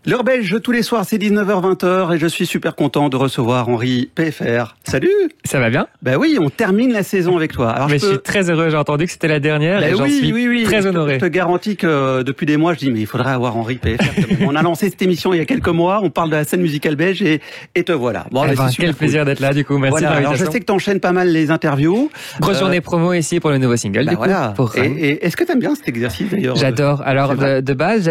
L'heure belge, tous les soirs, c'est 19h-20h et je suis super content de recevoir Henri PFR. Salut. Ça va bien? Ben oui, on termine la saison avec toi. Alors, je suis très heureux, j'ai entendu que c'était la dernière et j'en suis très honoré. Je te garantis que depuis des mois, je dis mais il faudrait avoir Henri PFR. On a lancé cette émission il y a quelques mois, on parle de la scène musicale belge et te voilà. Bon, quel plaisir d'être là du coup, merci. Voilà, alors je sais que tu enchaînes pas mal les interviews. Grosse journée promo ici pour le nouveau single du coup. Voilà. Et est-ce que tu aimes bien cet exercice d'ailleurs? J'adore. Alors de base,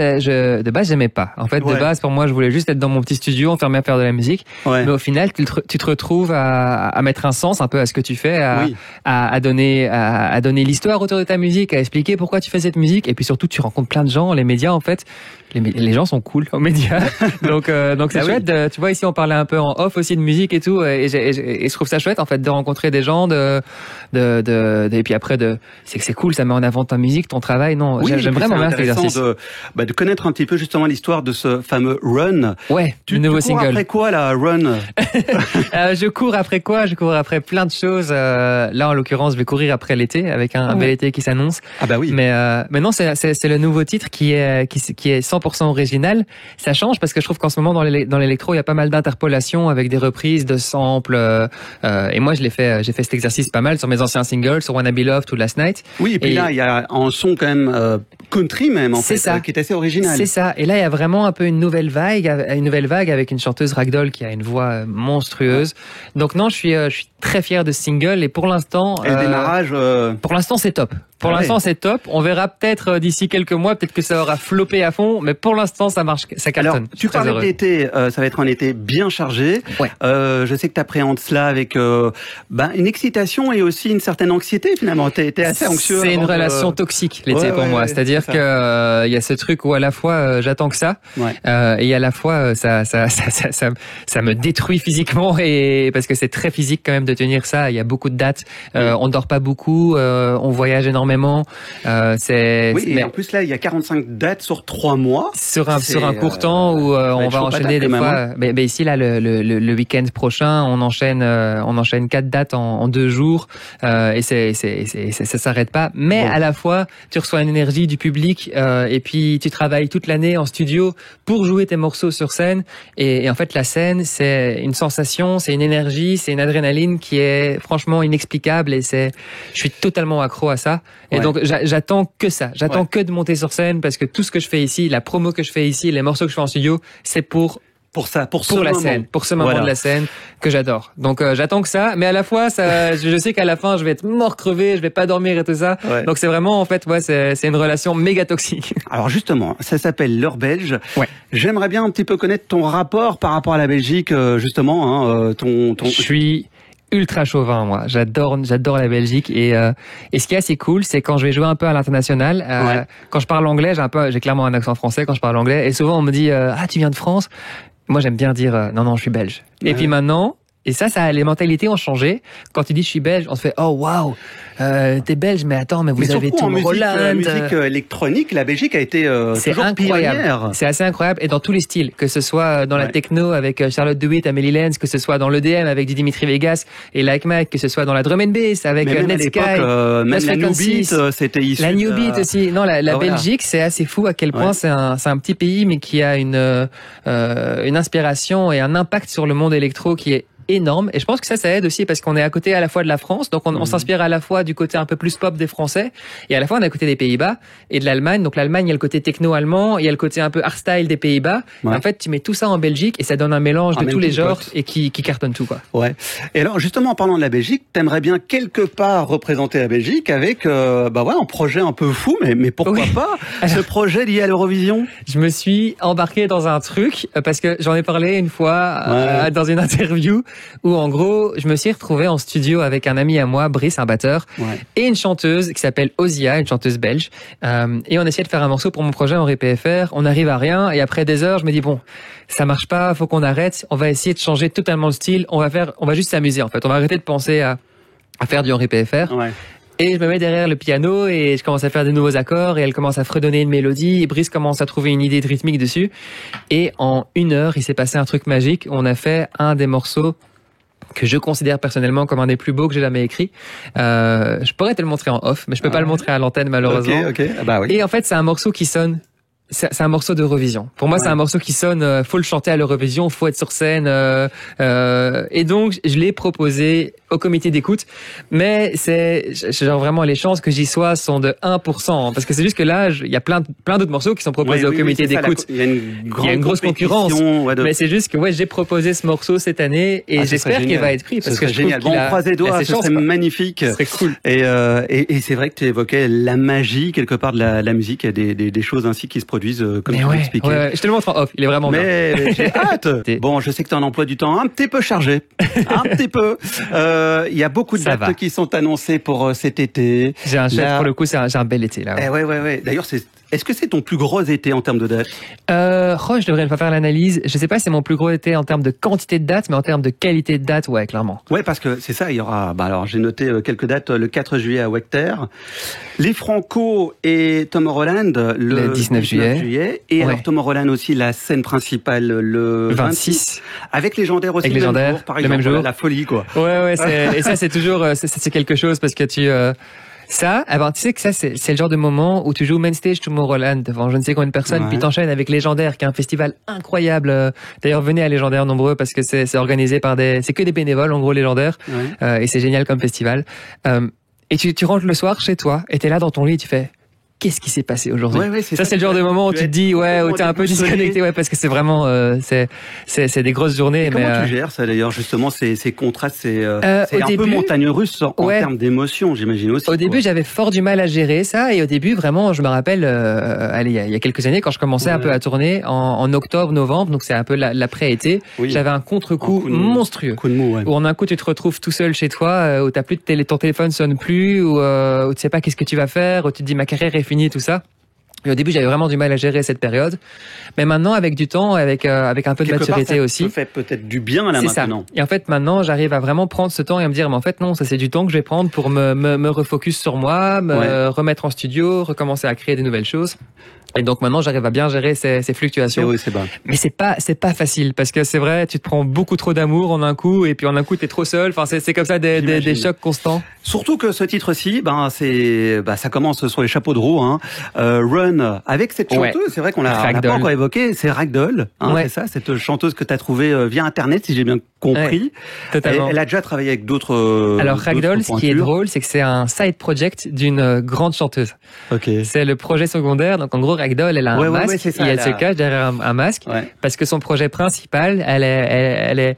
j'aimais pas. En fait, de base, pour moi, je voulais juste être dans mon petit studio, enfermé à faire de la musique. Ouais. Mais au final, tu te retrouves à mettre un sens un peu à ce que tu fais, à donner l'histoire autour de ta musique, à expliquer pourquoi tu fais cette musique. Et puis surtout, tu rencontres plein de gens. Les médias, en fait, les gens sont cool aux médias. donc c'est chouette. Tu vois, ici, on parlait un peu en off aussi de musique et tout. Et je trouve ça chouette, en fait, de rencontrer des gens, et puis après, c'est cool, ça met en avant ta musique, ton travail. Non, oui, j'aime vraiment bien cet exercice. De connaître un petit peu justement l'histoire de ce fameux Run. Ouais, le nouveau single. Tu cours après quoi, là, Run? Je cours après quoi? Je cours après plein de choses. Là, en l'occurrence, je vais courir après l'été, avec un bel été qui s'annonce. Ah bah oui. Mais non, c'est le nouveau titre qui est 100% original. Ça change parce que je trouve qu'en ce moment, dans l'électro, il y a pas mal d'interpolations avec des reprises de samples. Et moi, j'ai fait cet exercice pas mal sur mes anciens singles, sur Wanna Be Loved ou Last Night. Oui, et puis là, il y a un son quand même country même, en fait, qui est assez original. C'est ça. Et là, il y a vraiment un peu une nouvelle vague avec une chanteuse ragdoll qui a une voix monstrueuse. Donc non, je suis très fier de ce single et pour l'instant, et le démarrage, pour l'instant, c'est top. Pour l'instant, c'est top. On verra peut-être d'ici quelques mois, peut-être que ça aura floppé à fond, mais pour l'instant, ça marche, ça cartonne. Alors, tu parlais de l'été, ça va être un été bien chargé. Ouais. Je sais que tu appréhendes cela avec une excitation et aussi une certaine anxiété finalement. T'es assez anxieux. C'est une relation toxique l'été pour moi. C'est-à-dire que il y a ce truc où à la fois j'attends que ça, et à la fois ça me détruit physiquement et parce que c'est très physique quand même de tenir ça. Il y a beaucoup de dates. On dort pas beaucoup. On voyage énormément. Mais en plus là, il y a 45 dates sur 3 mois. Sur un court temps où on va enchaîner des fois. Mais ici là, le week-end prochain, on enchaîne 4 dates en 2 jours. Et ça s'arrête pas. Mais à la fois, tu reçois une énergie du public et puis tu travailles toute l'année en studio pour jouer tes morceaux sur scène. Et en fait, la scène, c'est une sensation, c'est une énergie, c'est une adrénaline qui est franchement inexplicable. Et je suis totalement accro à ça. Et donc j'attends que ça. J'attends que de monter sur scène parce que tout ce que je fais ici, la promo que je fais ici, les morceaux que je fais en studio, c'est pour la scène, pour ce moment de la scène que j'adore. Donc j'attends que ça, mais à la fois je sais qu'à la fin je vais être mort crevé, je vais pas dormir et tout ça. Ouais. Donc c'est vraiment en fait c'est une relation méga toxique. Alors justement, ça s'appelle l'heure belge. Ouais. J'aimerais bien un petit peu connaître ton rapport par rapport à la Belgique justement Je suis ultra chauvin, moi. J'adore la Belgique et ce qui est assez cool, c'est quand je vais jouer un peu à l'international, quand je parle anglais, j'ai clairement un accent français quand je parle anglais et souvent on me dit tu viens de France. Moi, j'aime bien dire non, je suis belge. Et puis maintenant, et ça, les mentalités ont changé. Quand tu dis je suis belge, on se fait oh waouh, t'es belge, mais attends, mais vous avez tout en musique électronique, la Belgique a été c'est incroyable. C'est assez incroyable et dans tous les styles, que ce soit dans la techno avec Charlotte DeWitt, Amélie Lenz, que ce soit dans l'EDM avec Dimitri Vegas et Like Mike, que ce soit dans la drum and bass avec Netsky, même la New Beat, c'était issu. La New Beat aussi. Non, la Belgique, c'est assez fou à quel point c'est un petit pays, mais qui a une inspiration et un impact sur le monde électro qui est énorme et je pense que ça aide aussi parce qu'on est à côté à la fois de la France, donc on s'inspire à la fois du côté un peu plus pop des Français et à la fois on est à côté des Pays-Bas et de l'Allemagne. Donc l'Allemagne, il y a le côté techno allemand, il y a le côté un peu hardstyle des Pays-Bas. En fait, tu mets tout ça en Belgique et ça donne un mélange de tous les genres et qui cartonne tout quoi. Ouais. Et alors justement en parlant de la Belgique, t'aimerais bien quelque part représenter la Belgique avec un projet un peu fou, mais pourquoi pas ce projet lié à l'Eurovision? Je me suis embarqué dans un truc parce que j'en ai parlé une fois dans une interview où en gros, je me suis retrouvé en studio avec un ami à moi, Brice, un batteur, et une chanteuse qui s'appelle Ozia, une chanteuse belge. Et on essayait de faire un morceau pour mon projet Henri PFR. On n'arrive à rien. Et après des heures, je me dis bon, ça marche pas, faut qu'on arrête. On va essayer de changer totalement le style. On va juste s'amuser en fait. On va arrêter de penser à faire du Henri PFR. Ouais. Et je me mets derrière le piano et je commence à faire des nouveaux accords et elle commence à fredonner une mélodie et Brice commence à trouver une idée de rythmique dessus. Et en 1 heure, il s'est passé un truc magique. On a fait un des morceaux que je considère personnellement comme un des plus beaux que j'ai jamais écrit. Je pourrais te le montrer en off, mais je peux pas le montrer à l'antenne malheureusement. Okay. Bah oui. Et en fait, c'est un morceau qui sonne c'est un morceau d'Eurovision. Pour moi, c'est un morceau qui sonne, faut le chanter à l'Eurovision, faut être sur scène. Et donc, je l'ai proposé au comité d'écoute. Mais c'est genre vraiment les chances que j'y sois sont de 1%. Parce que c'est juste que là, il y a plein d'autres morceaux qui sont proposés au comité d'écoute. Il y a une grosse concurrence. Mais c'est juste que j'ai proposé ce morceau cette année et j'espère qu'il va être pris. Parce que c'est génial. Bon, on croise les doigts, ce serait magnifique. Ce serait cool. Et c'est vrai que tu évoquais la magie quelque part de la musique. Il y a des choses ainsi qui se produisent comme tu l'expliquais. Ouais, je te le montre en off, il est vraiment bien. Mais j'ai hâte. Bon, je sais que tu as un emploi du temps un petit peu chargé. Un petit peu. Il y a beaucoup de dates qui sont annoncées pour cet été. J'ai un chef, pour le coup, j'ai un bel été là. Ouais. D'ailleurs, est-ce que c'est ton plus gros été en termes de dates? Je devrais pas faire l'analyse. Je sais pas si c'est mon plus gros été en termes de quantité de dates, mais en termes de qualité de dates, ouais, clairement. Ouais, parce que c'est ça, il y aura, alors j'ai noté quelques dates, le 4 juillet à Wachter, les Franco et Tomorrowland le 19 juillet. Et alors Tomorrowland aussi, la scène principale le 26. Avec Légendaire aussi, avec Légendaire, jour, par exemple, le même jour. La folie, quoi. Ouais, et ça c'est toujours, c'est quelque chose parce que ça, tu sais que ça, c'est le genre de moment où tu joues Main Stage Tomorrowland devant je ne sais combien de personnes, puis t'enchaînes avec Légendaire, qui est un festival incroyable. D'ailleurs, venez à Légendaire nombreux parce que c'est organisé par c'est que des bénévoles, en gros, Légendaire. Et c'est génial comme festival. Et tu rentres le soir chez toi, et t'es là dans ton lit, et tu fais, qu'est-ce qui s'est passé aujourd'hui? Ça c'est le genre de moment où tu te dis où t'es un peu disconnecté, parce que c'est vraiment c'est des grosses journées. Et comment tu gères ça d'ailleurs, justement, ces contrastes, c'est un peu montagne russe en termes d'émotions, j'imagine aussi. Au début, j'avais fort du mal à gérer ça, et au début, vraiment, je me rappelle, il y a quelques années, quand je commençais un peu à tourner en octobre, novembre, donc c'est un peu l'après-été, j'avais un contre-coup monstrueux. Coup de mou, où en un coup tu te retrouves tout seul chez toi, où t'as plus ton téléphone sonne plus, où tu sais pas qu'est-ce que tu vas faire, où tu te dis ma carrière est fini, tout ça. Et au début, j'avais vraiment du mal à gérer cette période. Mais maintenant, avec du temps, avec un peu de maturité aussi. Ça fait peut-être du bien là maintenant. Ça. Et en fait, maintenant, j'arrive à vraiment prendre ce temps et à me dire, mais en fait, non, ça c'est du temps que je vais prendre pour me refocus sur moi, me remettre en studio, recommencer à créer des nouvelles choses. Et donc maintenant, j'arrive à bien gérer ces fluctuations. Oui, c'est bon. Mais c'est pas facile parce que c'est vrai, tu te prends beaucoup trop d'amour en un coup et puis en un coup t'es trop seul. Enfin, c'est comme ça des chocs constants. Surtout que ce titre-ci, ça commence sur les chapeaux de roue. Run avec cette chanteuse. C'est vrai qu'on l'a pas encore évoqué. C'est Ragdoll. C'est ça, cette chanteuse que t'as trouvée via Internet, si j'ai bien compris. Totalement. Elle a déjà travaillé avec d'autres. Alors Ragdoll, ce qui est drôle, c'est que c'est un side project d'une grande chanteuse. C'est le projet secondaire. Donc en gros, Ragdoll, elle a un masque et elle se cache derrière un masque parce que son projet principal, elle est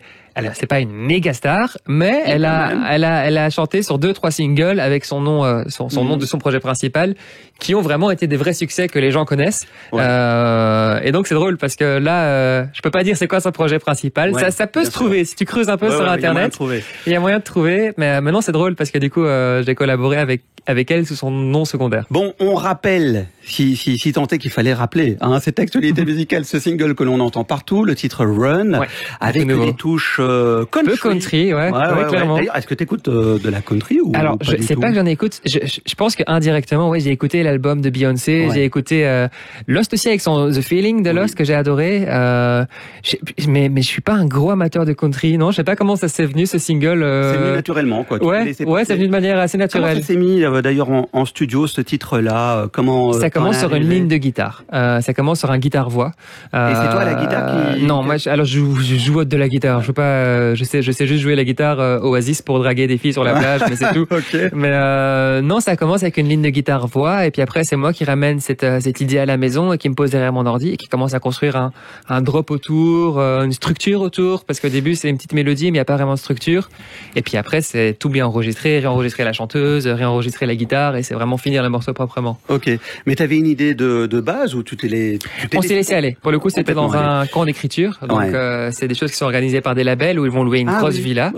c'est pas une méga star, mais elle a chanté sur 2-3 singles avec son nom, son nom de son projet principal, qui ont vraiment été des vrais succès que les gens connaissent. Et donc c'est drôle parce que là, je peux pas dire c'est quoi son projet principal. Ça peut se trouver si tu creuses un peu sur Internet. Il y a moyen de trouver, mais maintenant c'est drôle parce que du coup, j'ai collaboré avec elle sous son nom secondaire. Bon, on rappelle, si tant est qu'il fallait rappeler, cette actualité musicale, ce single que l'on entend partout, le titre Run, avec des touches country. Peu country, clairement. D'ailleurs, est-ce que tu écoutes de la country ou Alors, c'est pas que j'en écoute. Je pense que indirectement, j'ai écouté l'album de Beyoncé, j'ai écouté Lost aussi avec son The Feeling de Lost que j'ai adoré. Mais je suis pas un gros amateur de country, non. Je sais pas comment ça s'est venu ce single. C'est venu naturellement, quoi. C'est venu de manière assez naturelle. Comment ça s'est mis d'ailleurs en studio ce titre-là? Comment ça commence sur une ligne de guitare. Ça commence sur un guitare-voix. Et c'est toi la guitare qui... Non, moi, je joue de la guitare. Je sais pas. Je sais juste jouer la guitare Oasis pour draguer des filles sur la plage, mais c'est tout. Mais non, ça commence avec une ligne de guitare-voix, et puis après c'est moi qui ramène cette idée à la maison et qui me pose derrière mon ordi et qui commence à construire un drop autour, une structure autour, parce qu'au début c'est une petite mélodie mais il n'y a pas vraiment de structure. Et puis après c'est tout bien enregistré, réenregistrer la chanteuse, réenregistrer la guitare, et c'est vraiment finir le morceau proprement. Ok. Mais t'avais une idée de base ou on s'est laissé aller. Pour le coup, c'était dans un camp d'écriture. Donc c'est des choses qui sont organisées par des labels où ils vont louer une grosse villa.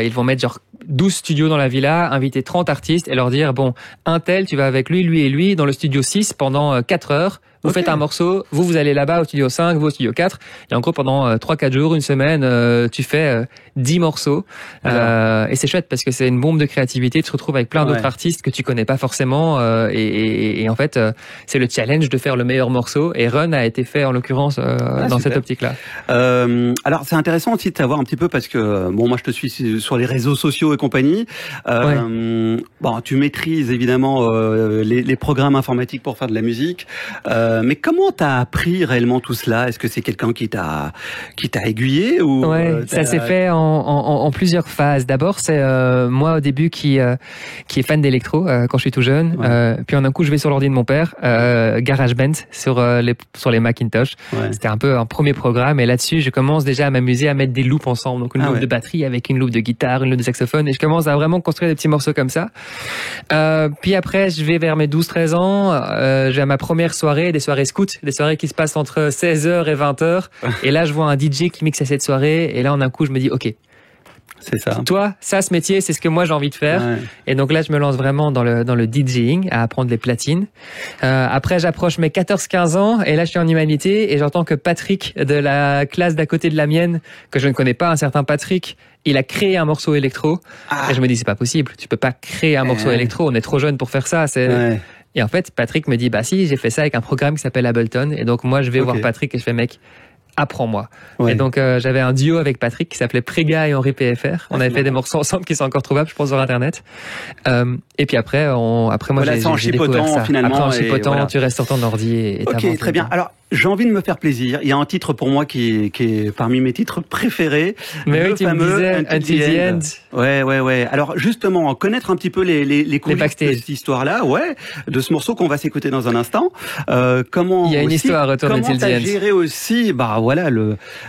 Ils vont mettre genre 12 studios dans la villa, inviter 30 artistes et leur dire bon, un tel, tu vas avec lui et lui dans le studio 6 pendant 4 heures. Vous faites un morceau, vous allez là-bas au studio 5, vous au studio 4, et en gros pendant 3-4 jours, une semaine, tu fais 10 morceaux. Et c'est chouette parce que c'est une bombe de créativité, tu te retrouves avec plein d'autres artistes que tu connais pas forcément, et en fait, c'est le challenge de faire le meilleur morceau, et Run a été fait en l'occurrence dans cette optique-là. Alors c'est intéressant aussi de savoir un petit peu parce que bon, moi je te suis sur les réseaux sociaux et compagnie. Bon, tu maîtrises évidemment les programmes informatiques pour faire de la musique. Mais comment t'as appris réellement tout cela? Est-ce que c'est quelqu'un qui t'a aiguillé ou ça s'est fait en plusieurs phases. D'abord, c'est moi au début qui est fan d'électro quand je suis tout jeune. Puis en un coup, je vais sur l'ordi de mon père, GarageBand sur les Macintosh. C'était un peu un premier programme et là-dessus, je commence déjà à m'amuser à mettre des loops ensemble. Donc une loupe de batterie avec une loupe de guitare, une loupe de saxophone et je commence à vraiment construire des petits morceaux comme ça. Puis après, je vais vers mes 12-13 ans, j'ai ma première soirée, des soirées scouts, des soirées qui se passent entre 16h et 20h. Et là, je vois un DJ qui mixe à cette soirée. Et là, en un coup, je me dis, OK. C'est ça. Toi, ça, ce métier, c'est ce que moi j'ai envie de faire. Et donc là, je me lance vraiment dans le DJing, à apprendre les platines. Après, j'approche mes 14-15 ans et là, je suis en humanité et j'entends que Patrick de la classe d'à côté de la mienne, que je ne connais pas, un certain Patrick, il a créé un morceau électro. Et je me dis, c'est pas possible. Tu peux pas créer un morceau électro. On est trop jeune pour faire ça. Et en fait, Patrick me dit, bah si, j'ai fait ça avec un programme qui s'appelle Ableton. Et donc moi, je vais voir Patrick et je fais, mec, apprends-moi. Et donc j'avais un duo avec Patrick qui s'appelait Préga et Henri PFR. On avait fait des morceaux ensemble qui sont encore trouvables, je pense, sur Internet. Et puis après moi j'ai découvert ça. Finalement, après en chipotant, tu restes sur ton ordi et Ok, très bien. Alors j'ai envie de me faire plaisir. Il y a un titre pour moi qui est parmi mes titres préférés. Mais oui, tu me disais Until the End. Ouais. Alors justement, connaître un petit peu les coulisses de cette histoire-là, de ce morceau qu'on va s'écouter dans un instant. Comment il y a une histoire autour d'Until the End. Comment t'as géré aussi,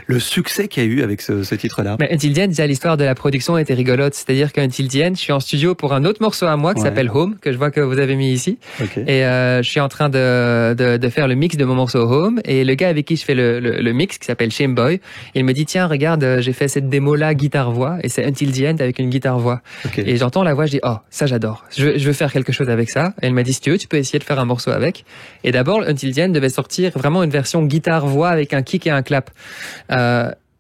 le succès qu'il y a eu avec ce titre-là. Mais Until the End, déjà l'histoire de la production était rigolote. C'est-à-dire qu'Until the End, je suis en studio pour un autre morceau à moi qui s'appelle Home, que je vois que vous avez mis ici. Et je suis en train de faire le mix de mon morceau Home. Et le gars avec qui je fais le mix, qui s'appelle Shameboy, il me dit, tiens, regarde, j'ai fait cette démo-là guitare-voix, et c'est Until the End avec une guitare-voix. Et j'entends la voix, je dis, oh, ça j'adore. Je veux faire quelque chose avec ça. Et elle m'a dit, si tu veux, tu peux essayer de faire un morceau avec. Et d'abord, Until the End devait sortir vraiment une version guitare-voix avec un kick et un clap.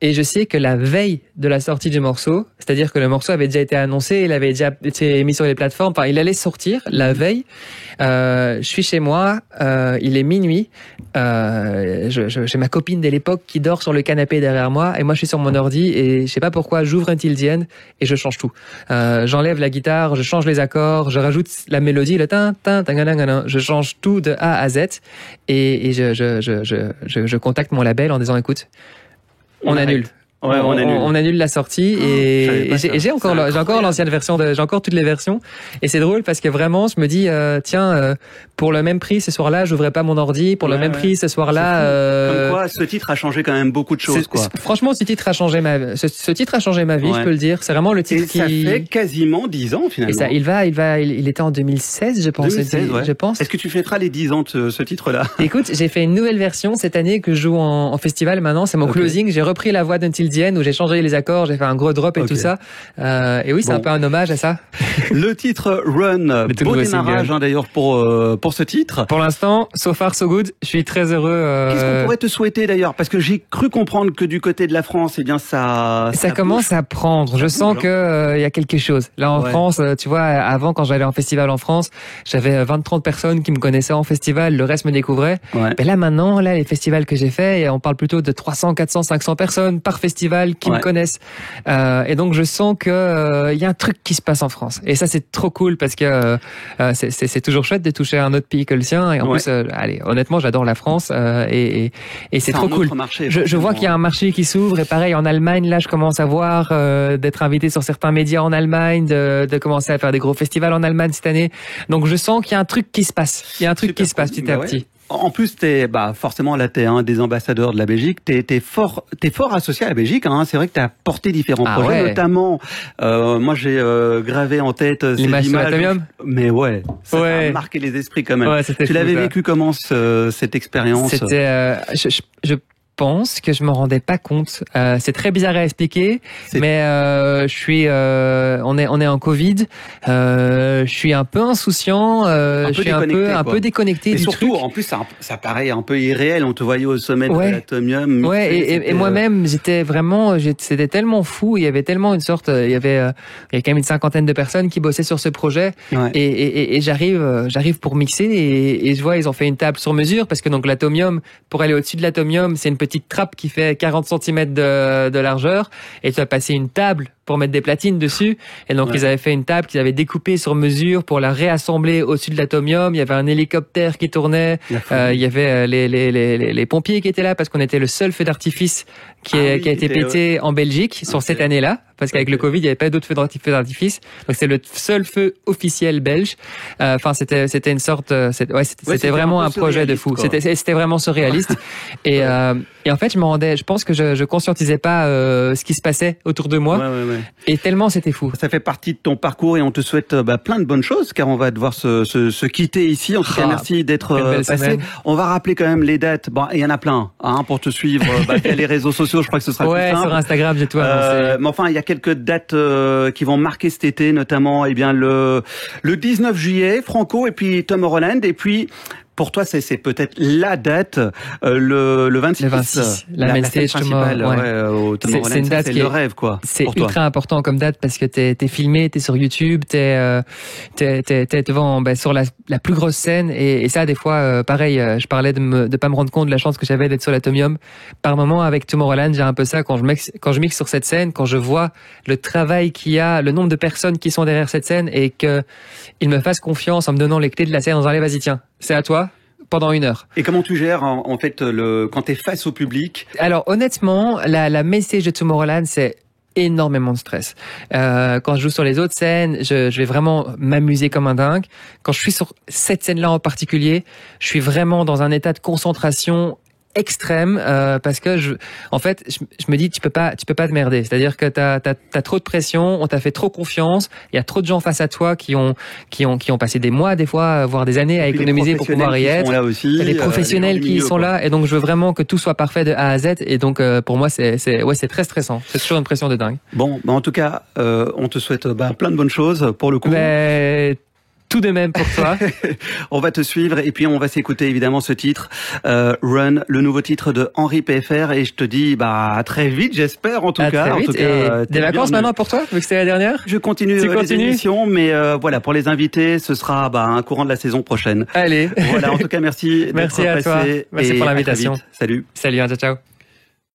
Et je sais que la veille de la sortie du morceau, c'est-à-dire que le morceau avait déjà été annoncé, il avait déjà été mis sur les plateformes, enfin, il allait sortir la veille. Je suis chez moi, il est minuit, j'ai ma copine de l'époque qui dort sur le canapé derrière moi, et moi je suis sur mon ordi, et je sais pas pourquoi, j'ouvre Until the End, et je change tout. J'enlève la guitare, je change les accords, je rajoute la mélodie, le tin, tin, tin, je change tout de A à Z, et je contacte mon label en disant, écoute, on annule. On annule la sortie et j'ai encore l'ancienne version j'ai encore toutes les versions et c'est drôle parce que vraiment je me dis pour le même prix ce soir-là j'ouvrais pas mon ordi pour le même prix ce soir-là comme quoi ce titre a changé quand même beaucoup de choses franchement ce titre a changé ma vie je peux le dire, c'est vraiment le titre ça fait quasiment 10 ans finalement. Et ça il était en 2016 je pense. Je pense. Est-ce que tu fêteras les 10 ans de ce titre-là? Écoute, j'ai fait une nouvelle version cette année que je joue en festival maintenant, c'est mon closing, j'ai repris la voix d'Until the End où j'ai changé les accords, j'ai fait un gros drop et tout ça. Et oui, c'est un peu un hommage à ça. Le titre Run, beau démarrage d'ailleurs pour ce titre. Pour l'instant, so far so good. Je suis très heureux. Qu'est-ce qu'on pourrait te souhaiter d'ailleurs? Parce que j'ai cru comprendre que du côté de la France, ça commence à prendre. Je sens que il y a quelque chose. Là en France, tu vois, avant quand j'allais en festival en France, j'avais 20-30 personnes qui me connaissaient en festival, le reste me découvrait. Mais là maintenant, les festivals que j'ai fait, on parle plutôt de 300, 400, 500 personnes par festival qui me connaissent. Et donc je sens que il y a un truc qui se passe en France. Et ça c'est trop cool parce que c'est toujours chouette de toucher un autre pays que le sien. Et en plus, honnêtement, j'adore la France et c'est trop cool. Marché, je vois qu'il y a un marché qui s'ouvre et pareil en Allemagne. Là, je commence à voir d'être invité sur certains médias en Allemagne, de commencer à faire des gros festivals en Allemagne cette année. Donc je sens qu'il y a un truc qui se passe. Il y a un truc qui se passe petit à petit. En plus, forcément, là, t'es un des ambassadeurs de la Belgique. T'es fort associé à la Belgique, hein. C'est vrai que t'as porté différents projets, notamment, moi, j'ai, gravé en tête ces images. Mais ça a marqué les esprits quand même. Tu l'avais vécu comment, cette expérience? C'était, je pense que je m'en rendais pas compte. C'est très bizarre à expliquer, mais je suis, on est en Covid. Je suis un peu insouciant. Je suis un peu déconnecté mais du surtout, truc. En plus, ça paraît un peu irréel. On te voyait au sommet de l'Atomium. Et moi-même, c'était tellement fou. Il y avait tellement une sorte, il y avait quand même une 50aine de personnes qui bossaient sur ce projet. Et j'arrive pour mixer et je vois, ils ont fait une table sur mesure parce que donc l'Atomium, pour aller au-dessus de l'Atomium, c'est une petite trappe qui fait 40 cm de largeur et tu as passé une table pour mettre des platines dessus. Et donc, ils avaient fait une table qu'ils avaient découpée sur mesure pour la réassembler au-dessus de l'atomium. Il y avait un hélicoptère qui tournait. Il y avait les pompiers qui étaient là parce qu'on était le seul feu d'artifice qui a été pété en Belgique sur cette année-là. Parce qu'avec le Covid, il n'y avait pas d'autres feux d'artifice. Donc, c'est le seul feu officiel belge. Enfin, c'était une sorte, c'était vraiment un projet de fou. C'était vraiment surréaliste. Et en fait, je pense que je conscientisais pas ce qui se passait autour de moi. Et tellement c'était fou. Ça fait partie de ton parcours et on te souhaite plein de bonnes choses car on va devoir se quitter ici. En tout cas, merci d'être passé. On va rappeler quand même les dates. Bon, il y en a plein pour te suivre via les réseaux sociaux. Je crois que ce sera plus simple. Sur Instagram, j'ai tout annoncé. Mais enfin, il y a quelques dates qui vont marquer cet été, notamment le 19 juillet, Franco et puis Tomorrowland. Et puis pour toi, c'est peut-être la date, le 26. Le 26. La main stage principale, au Tomorrowland. C'est une date qui est le rêve, quoi. C'est ultra important comme date parce que t'es filmé, t'es sur YouTube, t'es devant, sur la plus grosse scène et ça, des fois, pareil, je parlais de pas me rendre compte de la chance que j'avais d'être sur l'Atomium. Par moment, avec Tomorrowland, j'ai un peu ça quand je mixe sur cette scène, quand je vois le travail qu'il y a, le nombre de personnes qui sont derrière cette scène et que ils me fassent confiance en me donnant les clés de la scène en disant allez, vas-y, tiens, c'est à toi. Pendant 1 heure. Et comment tu gères en fait quand t'es face au public? Alors honnêtement, la message de Tomorrowland, c'est énormément de stress. Quand je joue sur les autres scènes, je vais vraiment m'amuser comme un dingue. Quand je suis sur cette scène-là en particulier, je suis vraiment dans un état de concentration extrême parce que je me dis tu peux pas te merder, c'est-à-dire que t'as trop de pression, on t'a fait trop confiance, il y a trop de gens face à toi qui ont passé des mois, des fois voire des années à économiser pour pouvoir y être. Les professionnels qui sont là et donc je veux vraiment que tout soit parfait de A à Z et donc pour moi c'est très stressant, c'est toujours une pression de dingue. Bon, en tout cas, on te souhaite plein de bonnes choses pour le coup. Tout de même pour toi. On va te suivre et puis on va s'écouter évidemment ce titre, Run, le nouveau titre de Henri PFR et je te dis à très vite, j'espère en tout cas. Des vacances maintenant pour toi, vu que c'était la dernière? Je continue les émissions, mais voilà, pour les invités, ce sera un courant de la saison prochaine. Allez. Voilà, en tout cas merci. Merci à toi. Merci pour l'invitation. Salut. Salut, ciao.